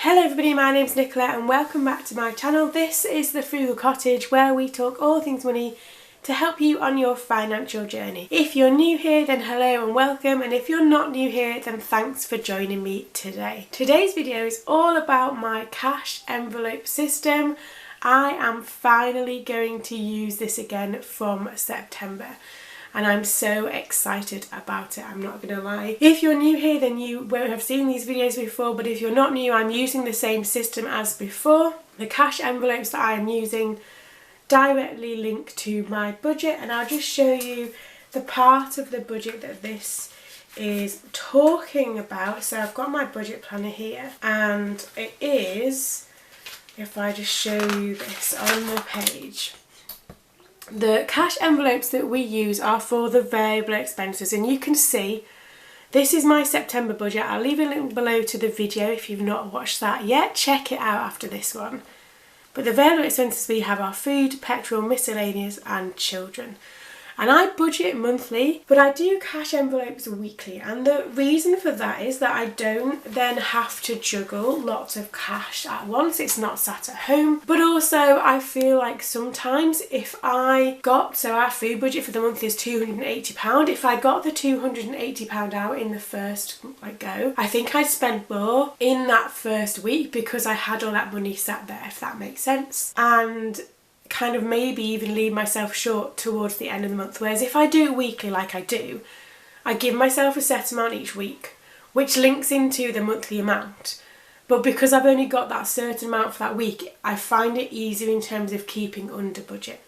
Hello everybody, my name's Nicola and welcome back to my channel. This is the Frugal Cottage where we talk all things money to help you on your financial journey. If you're new here then hello and welcome, and if you're not new here then thanks for joining me today. Today's video is all about my cash envelope system. I am finally going to use this again from September. And I'm so excited about it, I'm not gonna lie. If you're new here then you won't have seen these videos before, but if you're not new, I'm using the same system as before. The cash envelopes that I am using directly link to my budget, and I'll just show you the part of the budget that this is talking about. So I've got my budget planner here, and it is, if I just show you this on the page, the cash envelopes that we use are for the variable expenses, and you can see this is my September budget. I'll leave a link below to the video if you've not watched that yet. Check it out after this one. But the variable expenses we have are food, petrol, miscellaneous and children. And I budget monthly, but I do cash envelopes weekly, and the reason for that is that I don't then have to juggle lots of cash at once. It's not sat at home, but also I feel like sometimes if I got, so our food budget for the month is £280, if I got the £280 out in the first go, I think I'd spend more in that first week because I had all that money sat there, if that makes sense, and kind of maybe even leave myself short towards the end of the month. Whereas if I do it weekly like I do, I give myself a set amount each week, which links into the monthly amount. But because I've only got that certain amount for that week, I find it easier in terms of keeping under budget.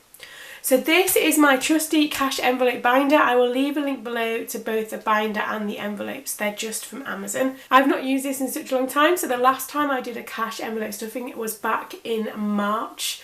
So this is my trusty cash envelope binder. I will leave a link below to both the binder and the envelopes. They're just from Amazon. I've not used this in such a long time, so the last time I did a cash envelope stuffing, it was back in March.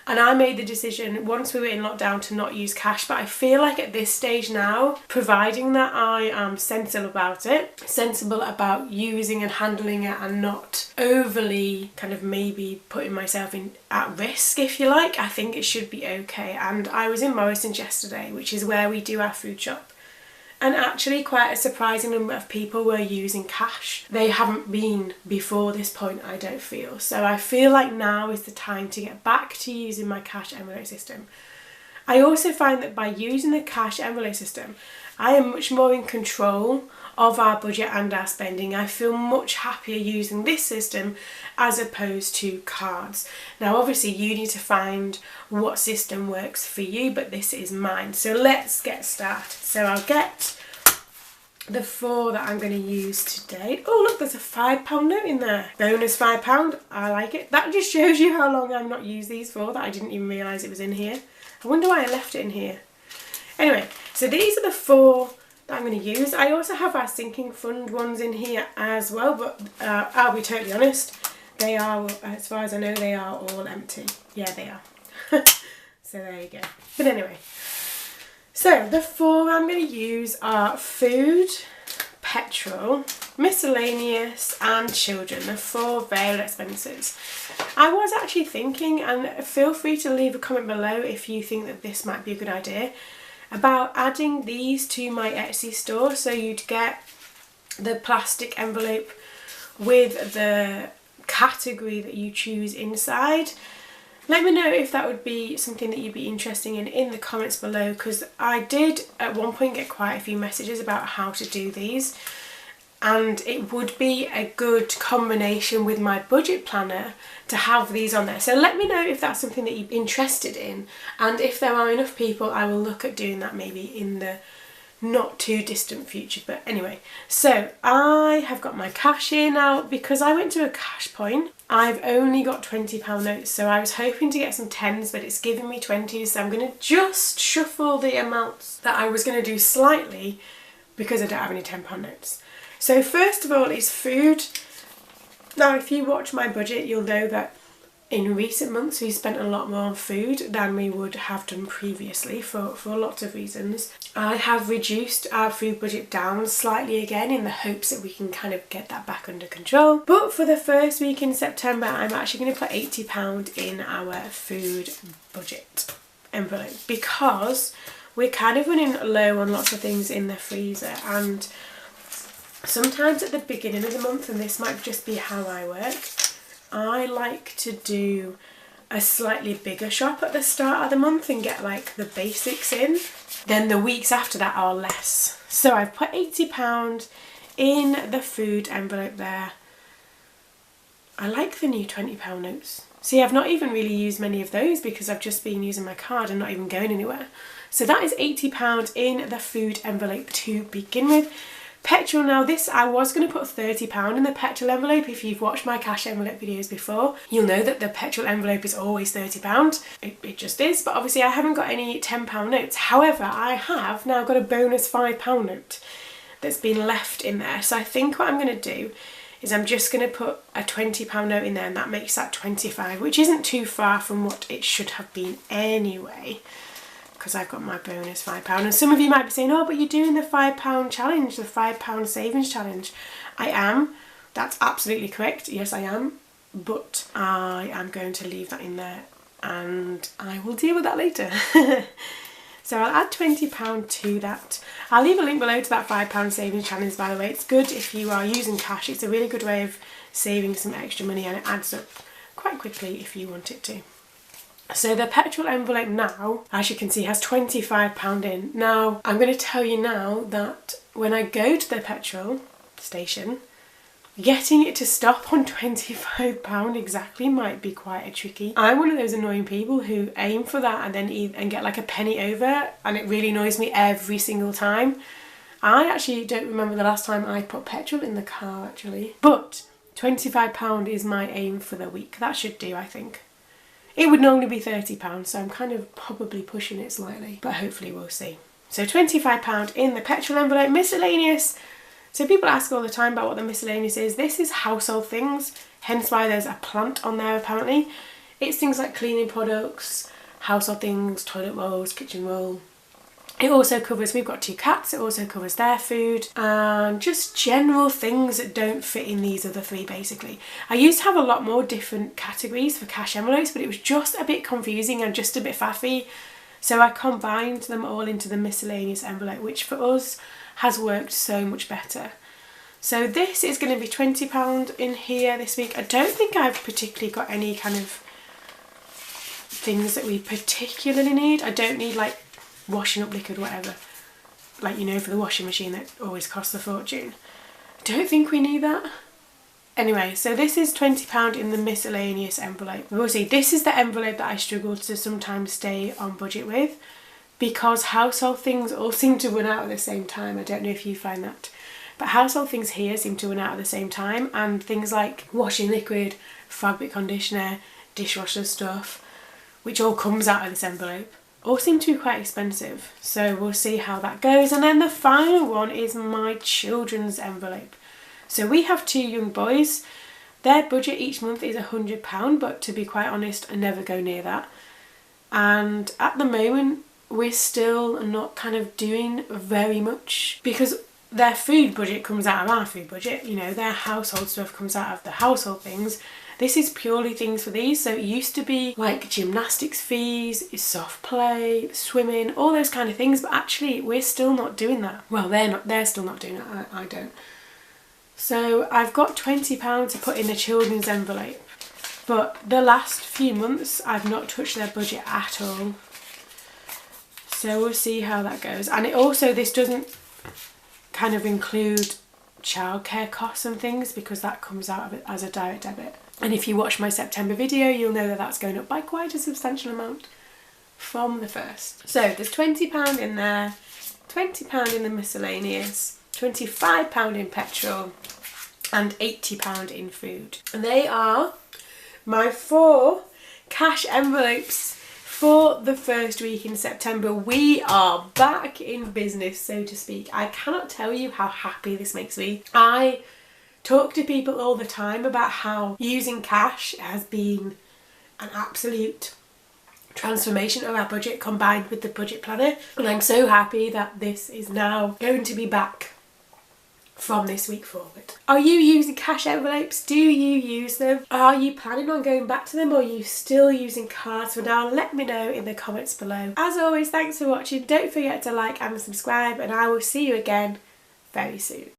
And I made the decision once we were in lockdown to not use cash, but I feel like at this stage now, providing that I am sensible about it, sensible about using and handling it and not overly kind of maybe putting myself at risk, if you like, I think it should be okay. And I was in Morrison's yesterday, which is where we do our food shop. And actually quite a surprising number of people were using cash. They haven't been before this point, I don't feel. So I feel like now is the time to get back to using my cash envelope system. I also find that by using the cash envelope system, I am much more in control of our budget and our spending. I feel much happier using this system as opposed to cards. Now obviously you need to find what system works for you, but this is mine. So let's get started. So I'll get the 4 that I'm going to use today. Oh look, there's a £5 note in there. Bonus £5, I like it. That just shows you how long I've not used these for, that I didn't even realise it was in here. I wonder why I left it in here. Anyway, so these are the 4 that I'm going to use. I also have our sinking fund ones in here as well, but I'll be totally honest, they are, as far as I know, they are all empty. Yeah, they are. So there you go. But anyway, so the 4 I'm going to use are food, petrol, miscellaneous and children, the 4 variable expenses. I was actually thinking, and feel free to leave a comment below if you think that this might be a good idea, about adding these to my Etsy store. So you'd get the plastic envelope with the category that you choose inside. Let me know if that would be something that you'd be interested in the comments below, because I did at one point get quite a few messages about how to do these, and it would be a good combination with my budget planner to have these on there. So let me know if that's something that you're interested in, and if there are enough people I will look at doing that maybe in the not too distant future. But anyway, so I have got my cash here now. Because I went to a cash point, I've only got £20 notes, so I was hoping to get some 10s, but it's giving me 20s, so I'm going to just shuffle the amounts that I was going to do slightly because I don't have any £10 notes. So first of all is food. Now if you watch my budget you'll know that in recent months we spent a lot more on food than we would have done previously for lots of reasons. I have reduced our food budget down slightly again in the hopes that we can kind of get that back under control. But for the first week in September I'm actually going to put £80 in our food budget envelope because we're kind of running low on lots of things in the freezer, and sometimes at the beginning of the month, and this might just be how I work, I like to do a slightly bigger shop at the start of the month and get like the basics in. Then the weeks after that are less. So I've put £80 in the food envelope there. I like the new £20 notes. See, I've not even really used many of those because I've just been using my card and not even going anywhere. So that is £80 in the food envelope to begin with. Petrol now, this I was going to put £30 in the petrol envelope. If you've watched my cash envelope videos before, you'll know that the petrol envelope is always £30. It just is, but obviously I haven't got any £10 notes. However, I have now got a bonus £5 note that's been left in there. So I think what I'm going to do is I'm just going to put a £20 note in there, and that makes that 25, which isn't too far from what it should have been anyway, because I've got my bonus £5. And some of you might be saying, oh, but you're doing the £5 challenge, the £5 savings challenge. I am. That's absolutely correct. Yes, I am. But I am going to leave that in there and I will deal with that later. So I'll add £20 to that. I'll leave a link below to that £5 savings challenge, by the way. It's good if you are using cash. It's a really good way of saving some extra money, and it adds up quite quickly if you want it to. So the petrol envelope now, as you can see, has £25 in. Now, I'm going to tell you now that when I go to the petrol station, getting it to stop on £25 exactly might be quite tricky. I'm one of those annoying people who aim for that and then get like a penny over, and it really annoys me every single time. I actually don't remember the last time I put petrol in the car actually, but £25 is my aim for the week. That should do, I think. It would normally be £30, so I'm kind of probably pushing it slightly, but hopefully we'll see. So £25 in the petrol envelope. Miscellaneous. So people ask all the time about what the miscellaneous is. This is household things, hence why there's a plant on there apparently. It's things like cleaning products, household things, toilet rolls, kitchen roll. It also covers, we've got 2 cats, it also covers their food and just general things that don't fit in these other 3 basically. I used to have a lot more different categories for cash envelopes, but it was just a bit confusing and just a bit faffy. So I combined them all into the miscellaneous envelope, which for us has worked so much better. So this is going to be £20 in here this week. I don't think I've particularly got any kind of things that we particularly need. I don't need like washing up liquid, whatever, like, you know, for the washing machine that always costs a fortune. I don't think we need that. Anyway, so this is £20 in the miscellaneous envelope. We'll see, this is the envelope that I struggle to sometimes stay on budget with, because household things all seem to run out at the same time. I don't know if you find that, but household things here seem to run out at the same time, and things like washing liquid, fabric conditioner, dishwasher stuff, which all comes out of this envelope, all seem to be quite expensive. So we'll see how that goes. And then the final one is my children's envelope. So we have 2 young boys. Their budget each month is £100, but to be quite honest, I never go near that. And at the moment, we're still not kind of doing very much, because their food budget comes out of our food budget, you know, their household stuff comes out of the household things. This is purely things for these. So it used to be like gymnastics fees, soft play, swimming, all those kind of things, but actually we're still not doing that. Well, they're still not doing it, I don't. So I've got £20 to put in the children's envelope, but the last few months I've not touched their budget at all. So we'll see how that goes. And it also, this doesn't kind of include childcare costs and things, because that comes out of it as a direct debit. And if you watch my September video, you'll know that that's going up by quite a substantial amount from the 1st. So there's £20 in there, £20 in the miscellaneous, £25 in petrol, and £80 in food. And they are my 4 cash envelopes for the first week in September. We are back in business, so to speak. I cannot tell you how happy this makes me. I talk to people all the time about how using cash has been an absolute transformation of our budget combined with the budget planner, and I'm so happy that this is now going to be back from this week forward. Are you using cash envelopes? Do you use them? Are you planning on going back to them, or are you still using cards for now? Let me know in the comments below. As always, thanks for watching. Don't forget to like and subscribe, and I will see you again very soon.